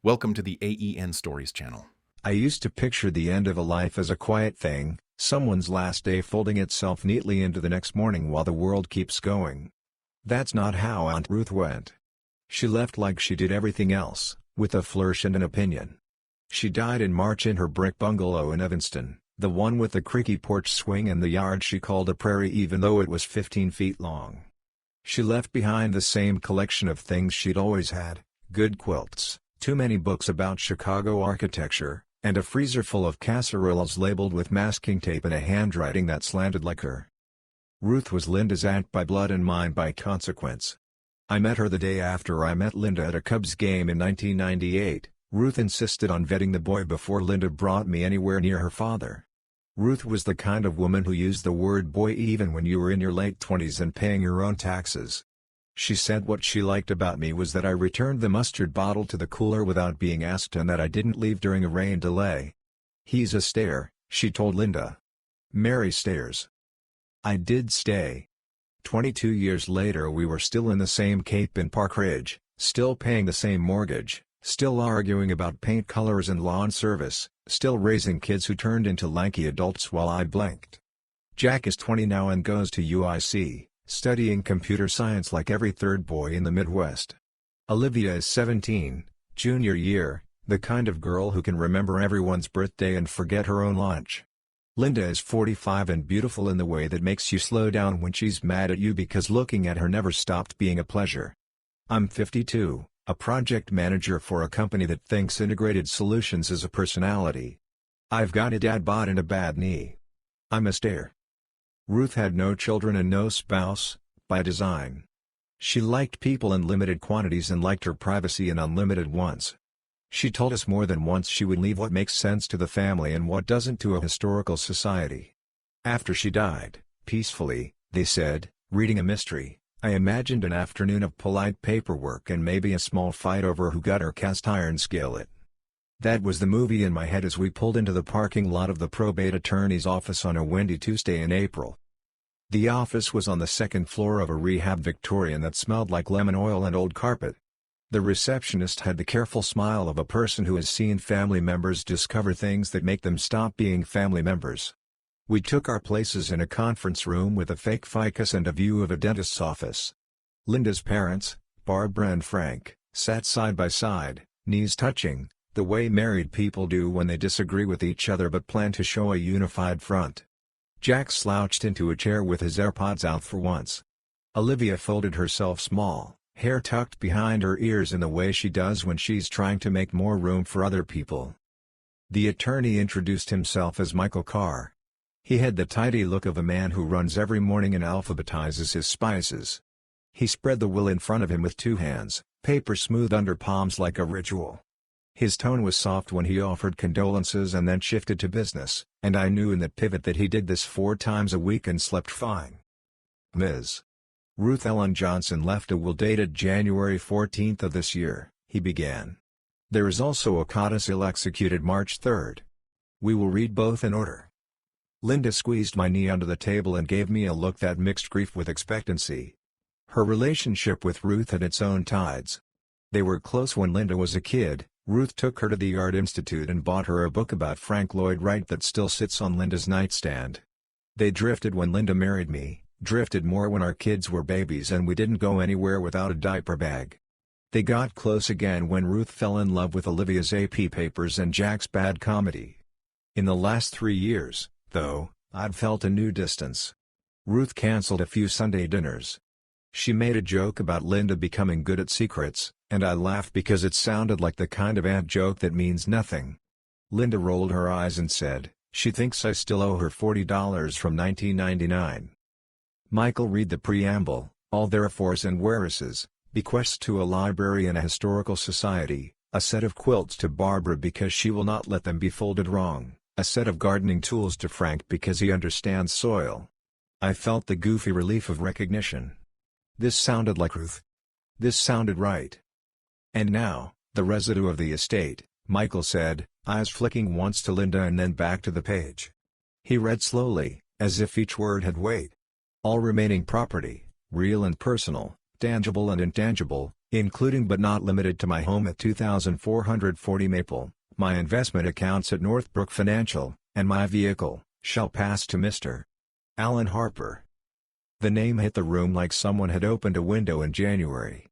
Welcome to the AEN Stories channel. I used to picture the end of a life as a quiet thing, someone's last day folding itself neatly into the next morning while the world keeps going. That's not how Aunt Ruth went. She left like she did everything else, with a flourish and an opinion. She died in March in her brick bungalow in Evanston, the one with the creaky porch swing and the yard she called a prairie even though it was 15 feet long. She left behind the same collection of things she'd always had: good quilts, too many books about Chicago architecture, and a freezer full of casseroles labeled with masking tape and a handwriting that slanted like her. Ruth was Linda's aunt by blood and mine by consequence. I met her the day after I met Linda at a Cubs game in 1998. Ruth insisted on vetting the boy before Linda brought me anywhere near her father. Ruth was the kind of woman who used the word boy even when you were in your late 20s and paying your own taxes. She said what she liked about me was that I returned the mustard bottle to the cooler without being asked and that I didn't leave during a rain delay. "He's a stayer," she told Linda. "Mary stayers." I did stay. 22 years later we were still in the same cape in Park Ridge, still paying the same mortgage, still arguing about paint colors and lawn service, still raising kids who turned into lanky adults while I blanked. Jack is 20 now and goes to UIC, studying computer science like every third boy in the Midwest. Olivia is 17, junior year, the kind of girl who can remember everyone's birthday and forget her own lunch. Linda is 45 and beautiful in the way that makes you slow down when she's mad at you because looking at her never stopped being a pleasure. I'm 52, a project manager for a company that thinks integrated solutions is a personality. I've got a dad bod and a bad knee. I'm a stayer. Ruth had no children and no spouse, by design. She liked people in limited quantities and liked her privacy in unlimited ones. She told us more than once she would leave what makes sense to the family and what doesn't to a historical society. After she died, peacefully, they said, reading a mystery, I imagined an afternoon of polite paperwork and maybe a small fight over who got her cast iron skillet. That was the movie in my head as we pulled into the parking lot of the probate attorney's office on a windy Tuesday in April. The office was on the second floor of a rehab Victorian that smelled like lemon oil and old carpet. The receptionist had the careful smile of a person who has seen family members discover things that make them stop being family members. We took our places in a conference room with a fake ficus and a view of a dentist's office. Linda's parents, Barbara and Frank, sat side by side, knees touching, the way married people do when they disagree with each other but plan to show a unified front. Jack slouched into a chair with his AirPods out for once. Olivia folded herself small, hair tucked behind her ears in the way she does when she's trying to make more room for other people. The attorney introduced himself as Michael Carr. He had the tidy look of a man who runs every morning and alphabetizes his spices. He spread the will in front of him with two hands, paper smooth under palms like a ritual. His tone was soft when he offered condolences and then shifted to business, and I knew in that pivot that he did this 4 times a week and slept fine. Ms. Ruth Ellen Johnson left a will dated January 14 of this year, he began. There is also a codicil executed March 3. We will read both in order. Linda squeezed my knee under the table and gave me a look that mixed grief with expectancy. Her relationship with Ruth had its own tides. They were close when Linda was a kid. Ruth took her to the Art Institute and bought her a book about Frank Lloyd Wright that still sits on Linda's nightstand. They drifted when Linda married me, drifted more when our kids were babies and we didn't go anywhere without a diaper bag. They got close again when Ruth fell in love with Olivia's AP papers and Jack's bad comedy. In the last 3 years, though, I'd felt a new distance. Ruth canceled a few Sunday dinners. She made a joke about Linda becoming good at secrets, and I laughed because it sounded like the kind of aunt joke that means nothing. Linda rolled her eyes and said, she thinks I still owe her $40 from 1999. Michael read the preamble, all therefores and whereases, bequests to a library and a historical society, a set of quilts to Barbara because she will not let them be folded wrong, a set of gardening tools to Frank because he understands soil. I felt the goofy relief of recognition. This sounded like Ruth. This sounded right. And now, the residue of the estate, Michael said, eyes flicking once to Linda and then back to the page. He read slowly, as if each word had weight. All remaining property, real and personal, tangible and intangible, including but not limited to my home at 2440 Maple, my investment accounts at Northbrook Financial, and my vehicle, shall pass to Mr. Alan Harper. The name hit the room like someone had opened a window in January.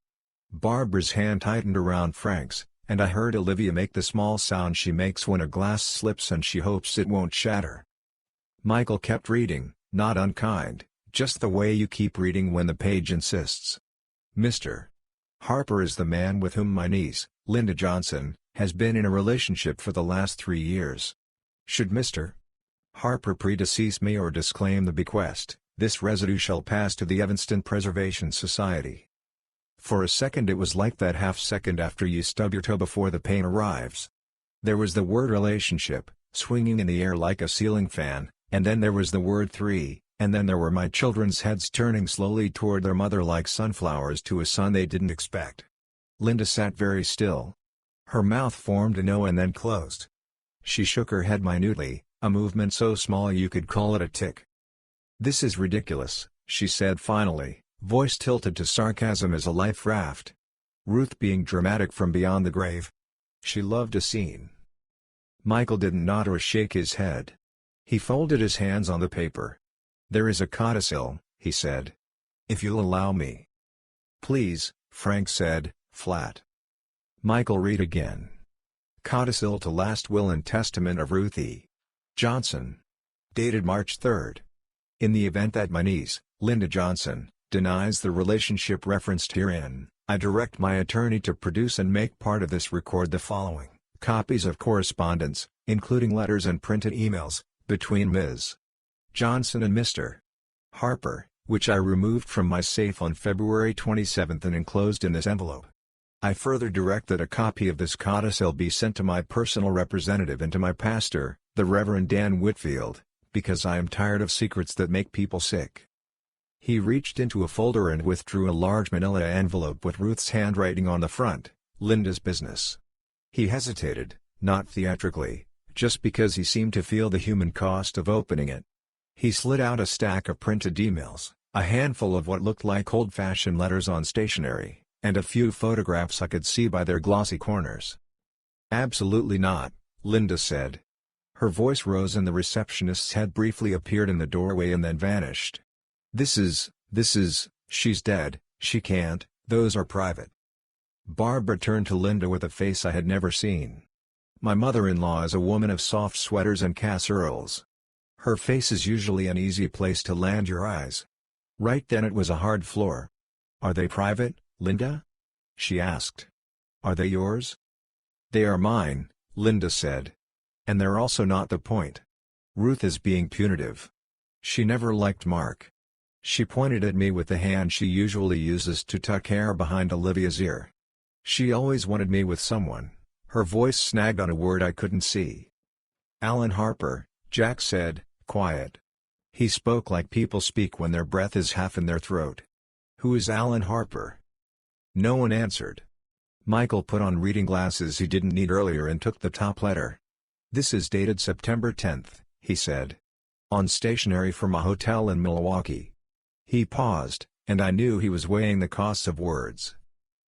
Barbara's hand tightened around Frank's, and I heard Olivia make the small sound she makes when a glass slips and she hopes it won't shatter. Michael kept reading, not unkind, just the way you keep reading when the page insists. Mr. Harper is the man with whom my niece, Linda Johnson, has been in a relationship for the last 3 years. Should Mr. Harper predecease me or disclaim the bequest, this residue shall pass to the Evanston Preservation Society. For a second it was like that half-second after you stub your toe before the pain arrives. There was the word relationship, swinging in the air like a ceiling fan, and then there was the word 3, and then there were my children's heads turning slowly toward their mother like sunflowers to a sun they didn't expect. Linda sat very still. Her mouth formed an O and then closed. She shook her head minutely, a movement so small you could call it a tick. "This is ridiculous," she said finally, voice tilted to sarcasm as a life raft. Ruth being dramatic from beyond the grave. She loved a scene. Michael didn't nod or shake his head. He folded his hands on the paper. "There is a codicil," he said. "If you'll allow me." "Please," Frank said, flat. Michael read again. "Codicil to last will and testament of Ruth E. Johnson. Dated March 3. In the event that my niece, Linda Johnson, denies the relationship referenced herein, I direct my attorney to produce and make part of this record the following copies of correspondence, including letters and printed emails, between Ms. Johnson and Mr. Harper, which I removed from my safe on February 27 and enclosed in this envelope. I further direct that a copy of this codicil be sent to my personal representative and to my pastor, the Reverend Dan Whitfield, because I am tired of secrets that make people sick." He reached into a folder and withdrew a large manila envelope with Ruth's handwriting on the front, Linda's business. He hesitated, not theatrically, just because he seemed to feel the human cost of opening it. He slid out a stack of printed emails, a handful of what looked like old-fashioned letters on stationery, and a few photographs I could see by their glossy corners. "Absolutely not," Linda said. Her voice rose and the receptionist's head briefly appeared in the doorway and then vanished. This is, she's dead, she can't, those are private." Barbara turned to Linda with a face I had never seen. My mother-in-law is a woman of soft sweaters and casseroles. Her face is usually an easy place to land your eyes. Right then it was a hard floor. "Are they private, Linda?" she asked. "Are they yours?" "They are mine," Linda said. "And they're also not the point. Ruth is being punitive. She never liked Mark." She pointed at me with the hand she usually uses to tuck hair behind Olivia's ear. "She always wanted me with someone." Her voice snagged on a word I couldn't see. "Alan Harper," Jack said, quiet. He spoke like people speak when their breath is half in their throat. "Who is Alan Harper?" No one answered. Michael put on reading glasses he didn't need earlier and took the top letter. "This is dated September 10, he said. "On stationery from a hotel in Milwaukee." He paused, and I knew he was weighing the costs of words.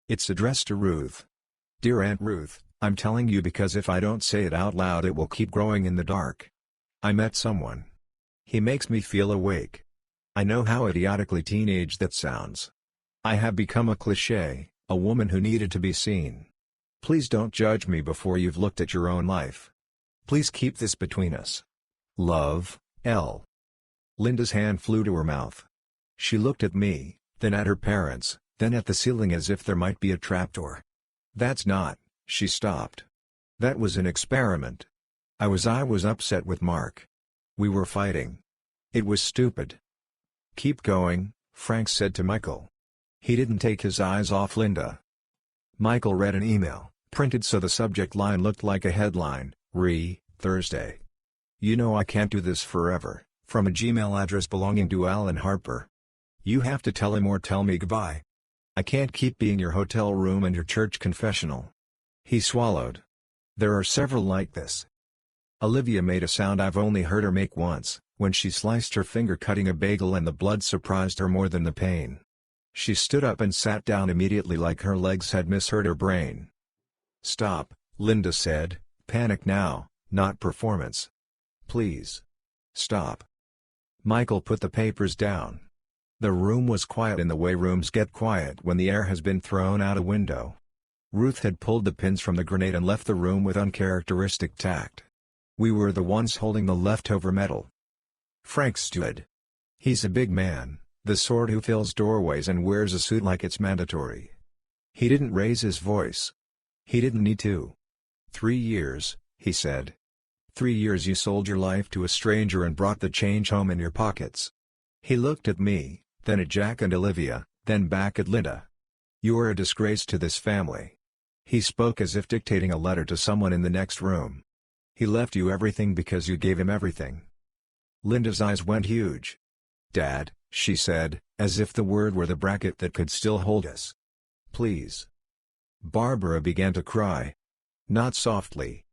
"It's addressed to Ruth. Dear Aunt Ruth, I'm telling you because if I don't say it out loud it will keep growing in the dark. I met someone. He makes me feel awake. I know how idiotically teenage that sounds. I have become a cliché, a woman who needed to be seen. Please don't judge me before you've looked at your own life. Please keep this between us. Love, L." Linda's hand flew to her mouth. She looked at me, then at her parents, then at the ceiling as if there might be a trapdoor. "That's not," she stopped. "That was an experiment. I was upset with Mark. We were fighting. It was stupid." "Keep going," Frank said to Michael. He didn't take his eyes off Linda. Michael read an email, printed so the subject line looked like a headline, Thursday. "You know I can't do this forever," from a Gmail address belonging to Alan Harper. "You have to tell him or tell me goodbye. I can't keep being your hotel room and your church confessional." He swallowed. "There are several like this." Olivia made a sound I've only heard her make once, when she sliced her finger cutting a bagel and the blood surprised her more than the pain. She stood up and sat down immediately like her legs had misheard her brain. "Stop," Linda said, "panic now, not performance. Please. Stop." Michael put the papers down. The room was quiet in the way rooms get quiet when the air has been thrown out a window. Ruth had pulled the pins from the grenade and left the room with uncharacteristic tact. We were the ones holding the leftover metal. Frank stood. He's a big man, the sort who fills doorways and wears a suit like it's mandatory. He didn't raise his voice. He didn't need to. 3 years, he said. 3 years you sold your life to a stranger and brought the change home in your pockets. He looked at me, then at Jack and Olivia, then back at Linda. You are a disgrace to this family. He spoke as if dictating a letter to someone in the next room. He left you everything because you gave him everything. Linda's eyes went huge. Dad, she said, as if the word were the bracket that could still hold us. Please. Barbara began to cry. Not softly.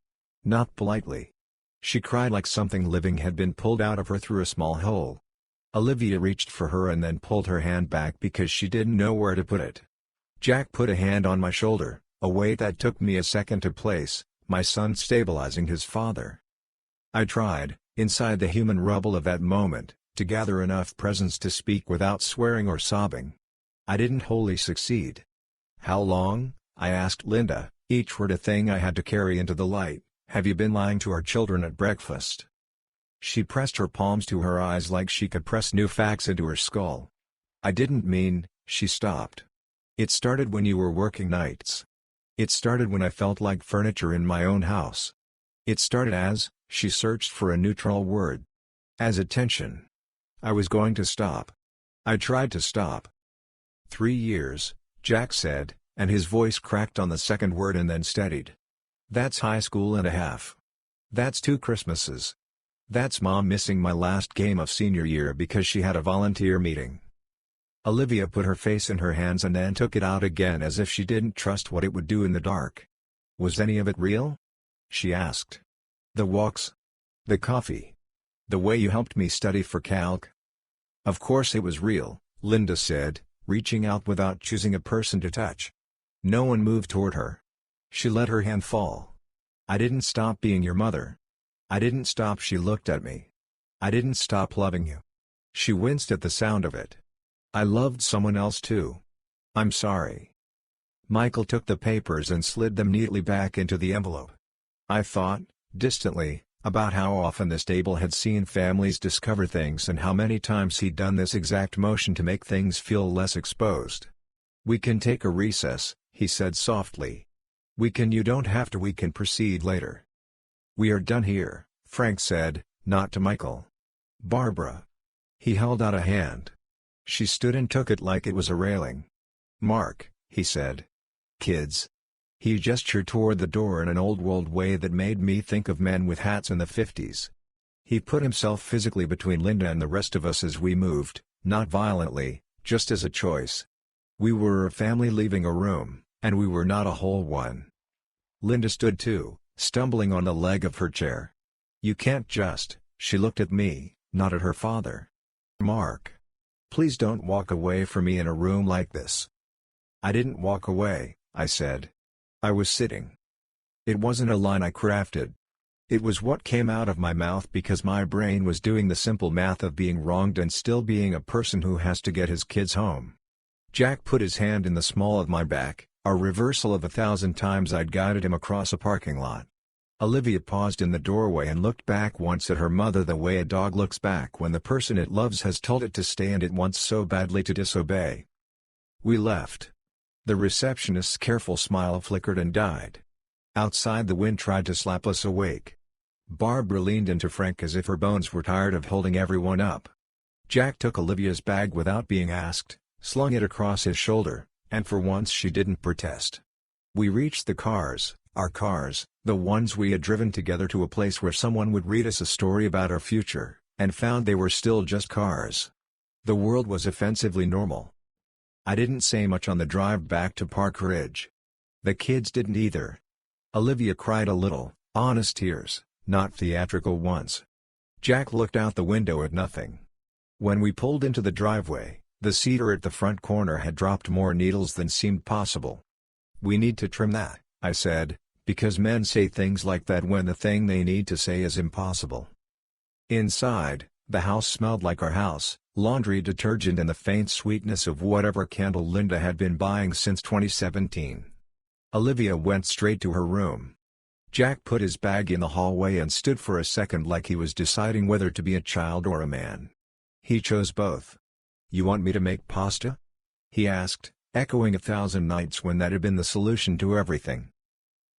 Not politely. She cried like something living had been pulled out of her through a small hole. Olivia reached for her and then pulled her hand back because she didn't know where to put it. Jack put a hand on my shoulder, a weight that took me a second to place, my son stabilizing his father. I tried, inside the human rubble of that moment, to gather enough presence to speak without swearing or sobbing. I didn't wholly succeed. How long? I asked Linda, each word a thing I had to carry into the light. Have you been lying to our children at breakfast? She pressed her palms to her eyes like she could press new facts into her skull. I didn't mean, she stopped. It started when you were working nights. It started when I felt like furniture in my own house. It started as, she searched for a neutral word. As attention. I was going to stop. I tried to stop. 3 years, Jack said, and his voice cracked on the second word and then steadied. That's high school and a half. That's 2 Christmases. That's Mom missing my last game of senior year because she had a volunteer meeting. Olivia put her face in her hands and then took it out again as if she didn't trust what it would do in the dark. Was any of it real? She asked. The walks? The coffee? The way you helped me study for calc? Of course it was real, Linda said, reaching out without choosing a person to touch. No one moved toward her. She let her hand fall. I didn't stop being your mother. I didn't stop. She looked at me. I didn't stop loving you. She winced at the sound of it. I loved someone else too. I'm sorry. Michael took the papers and slid them neatly back into the envelope. I thought, distantly, about how often this table had seen families discover things and how many times he'd done this exact motion to make things feel less exposed. We can take a recess, he said softly. You don't have to. We can proceed later. We are done here, Frank said, not to Michael. Barbara. He held out a hand. She stood and took it like it was a railing. Mark, he said. Kids. He gestured toward the door in an old-world way that made me think of men with hats in the 50s. He put himself physically between Linda and the rest of us as we moved, not violently, just as a choice. We were a family leaving a room, and we were not a whole one. Linda stood too, stumbling on the leg of her chair. You can't just, she looked at me, not at her father. Mark. Please don't walk away from me in a room like this. I didn't walk away, I said. I was sitting. It wasn't a line I crafted. It was what came out of my mouth because my brain was doing the simple math of being wronged and still being a person who has to get his kids home. Jack put his hand in the small of my back, a reversal of 1,000 times I'd guided him across a parking lot. Olivia paused in the doorway and looked back once at her mother the way a dog looks back when the person it loves has told it to stay and it wants so badly to disobey. We left. The receptionist's careful smile flickered and died. Outside the wind tried to slap us awake. Barbara leaned into Frank as if her bones were tired of holding everyone up. Jack took Olivia's bag without being asked, slung it across his shoulder, and for once she didn't protest. We reached the cars, our cars, the ones we had driven together to a place where someone would read us a story about our future, and found they were still just cars. The world was offensively normal. I didn't say much on the drive back to Park Ridge. The kids didn't either. Olivia cried a little, honest tears, not theatrical ones. Jack looked out the window at nothing. When we pulled into the driveway, The cedar at the front corner had dropped more needles than seemed possible. "We need to trim that," I said, because men say things like that when the thing they need to say is impossible. Inside, the house smelled like our house, laundry detergent and the faint sweetness of whatever candle Linda had been buying since 2017. Olivia went straight to her room. Jack put his bag in the hallway and stood for a second like he was deciding whether to be a child or a man. He chose both. "You want me to make pasta?" he asked, echoing 1,000 nights when that had been the solution to everything.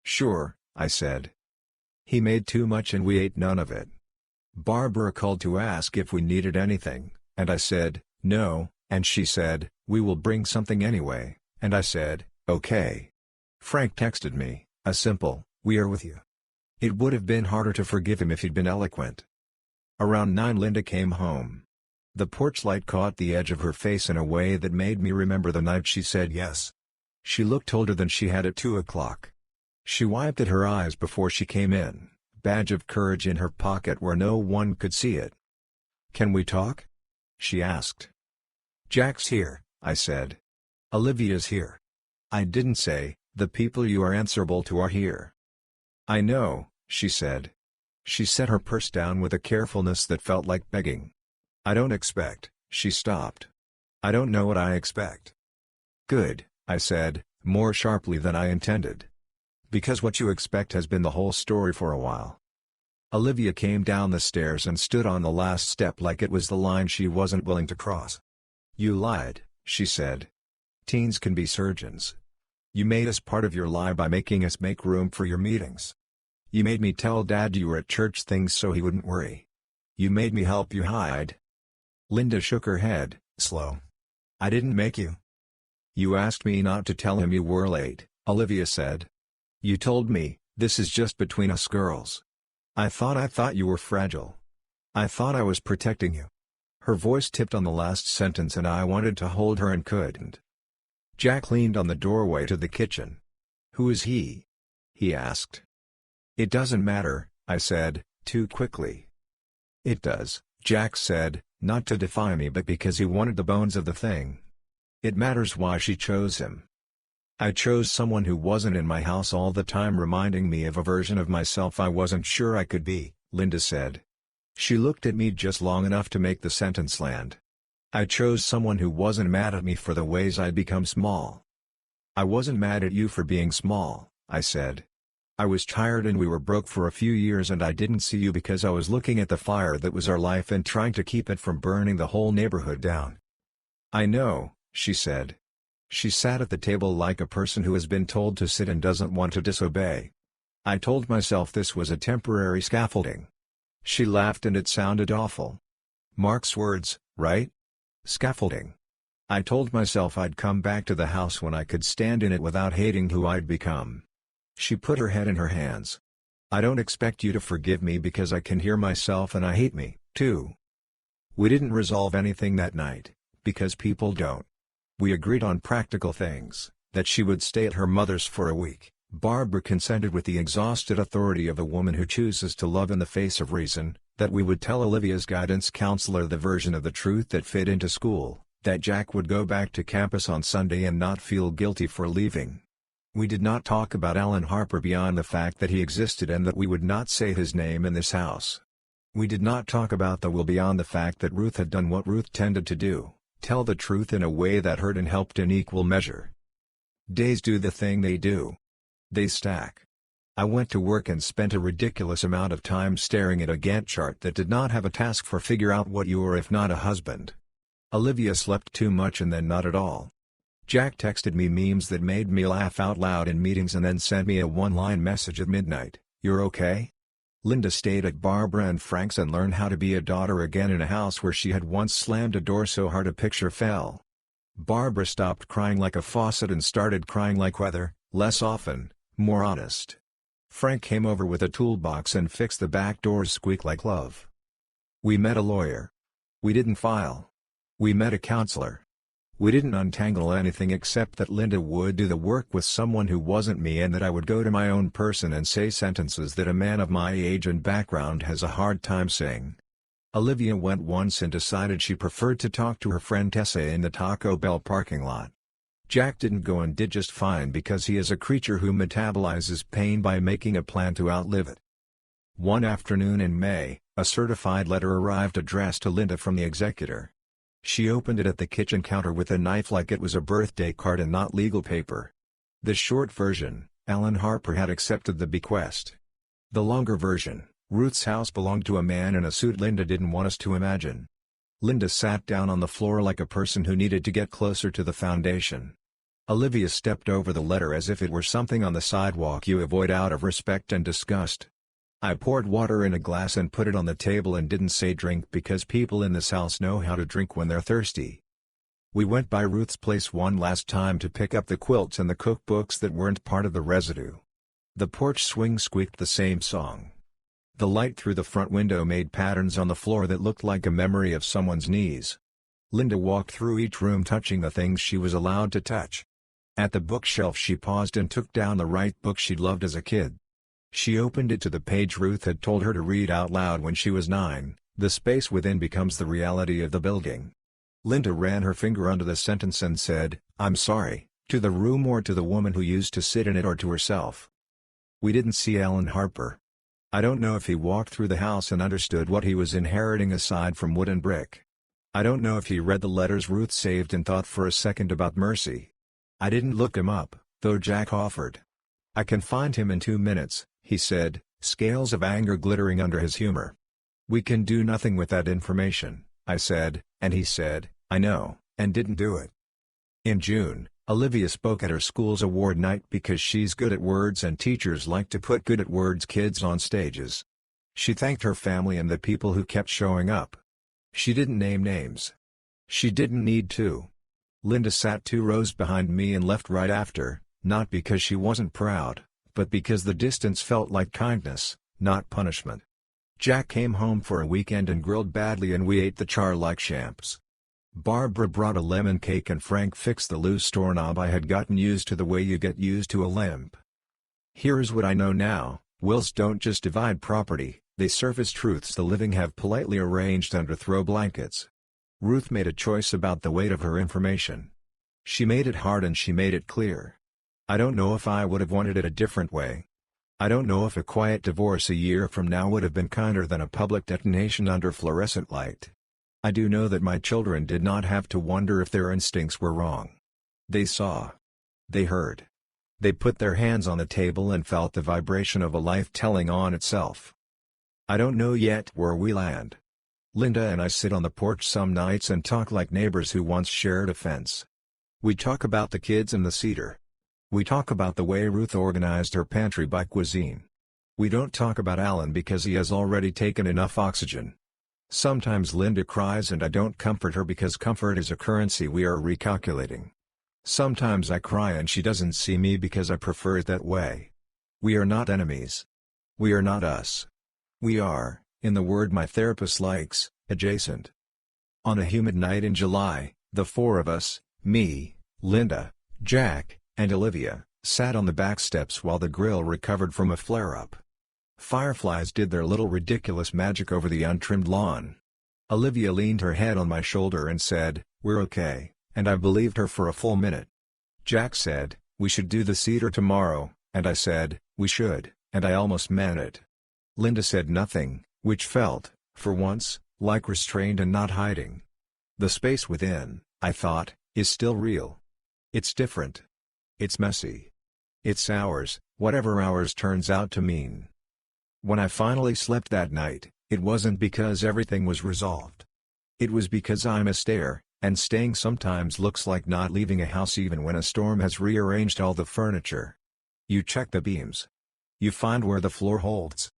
"Sure," I said. He made too much and we ate none of it. Barbara called to ask if we needed anything, and I said, no, and she said, "We will bring something anyway," and I said, "Okay." Frank texted me, a simple, "We are with you." It would have been harder to forgive him if he'd been eloquent. Around 9 Linda came home. The porch light caught the edge of her face in a way that made me remember the night she said yes. She looked older than she had at 2 o'clock. She wiped at her eyes before she came in, badge of courage in her pocket where no one could see it. "Can we talk?" she asked. "Jack's here," I said. "Olivia's here." I didn't say, "The people you are answerable to are here." "I know," she said. She set her purse down with a carefulness that felt like begging. "I don't expect," she stopped. "I don't know what I expect." "Good," I said, more sharply than I intended. "Because what you expect has been the whole story for a while." Olivia came down the stairs and stood on the last step like it was the line she wasn't willing to cross. "You lied," she said. "Teens can be surgeons. You made us part of your lie by making us make room for your meetings. You made me tell Dad you were at church things so he wouldn't worry. You made me help you hide." Linda shook her head, slow. "I didn't make you." "You asked me not to tell him you were late," Olivia said. "You told me, 'This is just between us girls.' I thought you were fragile. I thought I was protecting you." Her voice tipped on the last sentence and I wanted to hold her and couldn't. Jack leaned on the doorway to the kitchen. "Who is he?" he asked. "It doesn't matter," I said, too quickly. "It does," Jack said, not to defy me but because he wanted the bones of the thing. "It matters why she chose him." "I chose someone who wasn't in my house all the time reminding me of a version of myself I wasn't sure I could be," Linda said. She looked at me just long enough to make the sentence land. "I chose someone who wasn't mad at me for the ways I'd become small." "I wasn't mad at you for being small," I said. "I was tired and we were broke for a few years and I didn't see you because I was looking at the fire that was our life and trying to keep it from burning the whole neighborhood down." "I know," she said. She sat at the table like a person who has been told to sit and doesn't want to disobey. "I told myself this was a temporary scaffolding." She laughed and it sounded awful. "Mark's words, right? Scaffolding. I told myself I'd come back to the house when I could stand in it without hating who I'd become." She put her head in her hands. "I don't expect you to forgive me because I can hear myself and I hate me, too." We didn't resolve anything that night, because people don't. We agreed on practical things, that she would stay at her mother's for a week. Barbara consented with the exhausted authority of a woman who chooses to love in the face of reason, that we would tell Olivia's guidance counselor the version of the truth that fit into school, that Jack would go back to campus on Sunday and not feel guilty for leaving. We did not talk about Alan Harper beyond the fact that he existed and that we would not say his name in this house. We did not talk about the will beyond the fact that Ruth had done what Ruth tended to do, tell the truth in a way that hurt and helped in equal measure. Days do the thing they do. They stack. I went to work and spent a ridiculous amount of time staring at a Gantt chart that did not have a task for figure out what you were if not a husband. Olivia slept too much and then not at all. Jack texted me memes that made me laugh out loud in meetings and then sent me a one-line message at midnight, "You're okay?" Linda stayed at Barbara and Frank's and learned how to be a daughter again in a house where she had once slammed a door so hard a picture fell. Barbara stopped crying like a faucet and started crying like weather, less often, more honest. Frank came over with a toolbox and fixed the back door's squeak like love. We met a lawyer. We didn't file. We met a counselor. We didn't untangle anything except that Linda would do the work with someone who wasn't me and that I would go to my own person and say sentences that a man of my age and background has a hard time saying. Olivia went once and decided she preferred to talk to her friend Tessa in the Taco Bell parking lot. Jack didn't go and did just fine because he is a creature who metabolizes pain by making a plan to outlive it. One afternoon in May, a certified letter arrived addressed to Linda from the executor. She opened it at the kitchen counter with a knife like it was a birthday card and not legal paper. The short version, Alan Harper had accepted the bequest. The longer version, Ruth's house belonged to a man in a suit Linda didn't want us to imagine. Linda sat down on the floor like a person who needed to get closer to the foundation. Olivia stepped over the letter as if it were something on the sidewalk you avoid out of respect and disgust. I poured water in a glass and put it on the table and didn't say drink because people in this house know how to drink when they're thirsty. We went by Ruth's place one last time to pick up the quilts and the cookbooks that weren't part of the residue. The porch swing squeaked the same song. The light through the front window made patterns on the floor that looked like a memory of someone's knees. Linda walked through each room touching the things she was allowed to touch. At the bookshelf she paused and took down the right book she'd loved as a kid. She opened it to the page Ruth had told her to read out loud when she was 9, "The space within becomes the reality of the building." Linda ran her finger under the sentence and said, "I'm sorry," to the room or to the woman who used to sit in it or to herself. We didn't see Alan Harper. I don't know if he walked through the house and understood what he was inheriting aside from wood and brick. I don't know if he read the letters Ruth saved and thought for a second about Mercy. I didn't look him up, though Jack offered. "I can find him in 2 minutes," he said, scales of anger glittering under his humor. "We can do nothing with that information," I said, and he said, "I know," and didn't do it. In June, Olivia spoke at her school's award night because she's good at words and teachers like to put good at words kids on stages. She thanked her family and the people who kept showing up. She didn't name names. She didn't need to. Linda sat 2 rows behind me and left right after, not because she wasn't proud, but because the distance felt like kindness, not punishment. Jack came home for a weekend and grilled badly and we ate the char like champs. Barbara brought a lemon cake and Frank fixed the loose doorknob I had gotten used to the way you get used to a limp. Here's what I know now: wills don't just divide property, they surface truths the living have politely arranged under throw blankets. Ruth made a choice about the weight of her information. She made it hard and she made it clear. I don't know if I would have wanted it a different way. I don't know if a quiet divorce a year from now would have been kinder than a public detonation under fluorescent light. I do know that my children did not have to wonder if their instincts were wrong. They saw. They heard. They put their hands on the table and felt the vibration of a life telling on itself. I don't know yet where we land. Linda and I sit on the porch some nights and talk like neighbors who once shared a fence. We talk about the kids and the cedar. We talk about the way Ruth organized her pantry by cuisine. We don't talk about Alan because he has already taken enough oxygen. Sometimes Linda cries and I don't comfort her because comfort is a currency we are recalculating. Sometimes I cry and she doesn't see me because I prefer it that way. We are not enemies. We are not us. We are, in the word my therapist likes, adjacent. On a humid night in July, the 4 of us, me, Linda, Jack, and Olivia, sat on the back steps while the grill recovered from a flare-up. Fireflies did their little ridiculous magic over the untrimmed lawn. Olivia leaned her head on my shoulder and said, "We're okay," and I believed her for a full minute. Jack said, "We should do the cedar tomorrow," and I said, "We should," and I almost meant it. Linda said nothing, which felt, for once, like restraint and not hiding. The space within, I thought, is still real. It's different. It's messy. It's ours, whatever ours turns out to mean. When I finally slept that night, it wasn't because everything was resolved. It was because I'm a stayer, and staying sometimes looks like not leaving a house even when a storm has rearranged all the furniture. You check the beams. You find where the floor holds.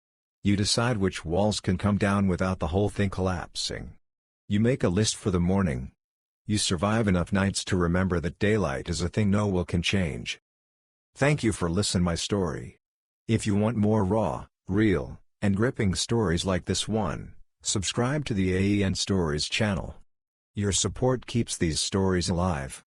You decide which walls can come down without the whole thing collapsing. You make a list for the morning. You survive enough nights to remember that daylight is a thing no will can change. Thank you for listening my story. If you want more raw, real, and gripping stories like this one, subscribe to the AEN Stories channel. Your support keeps these stories alive.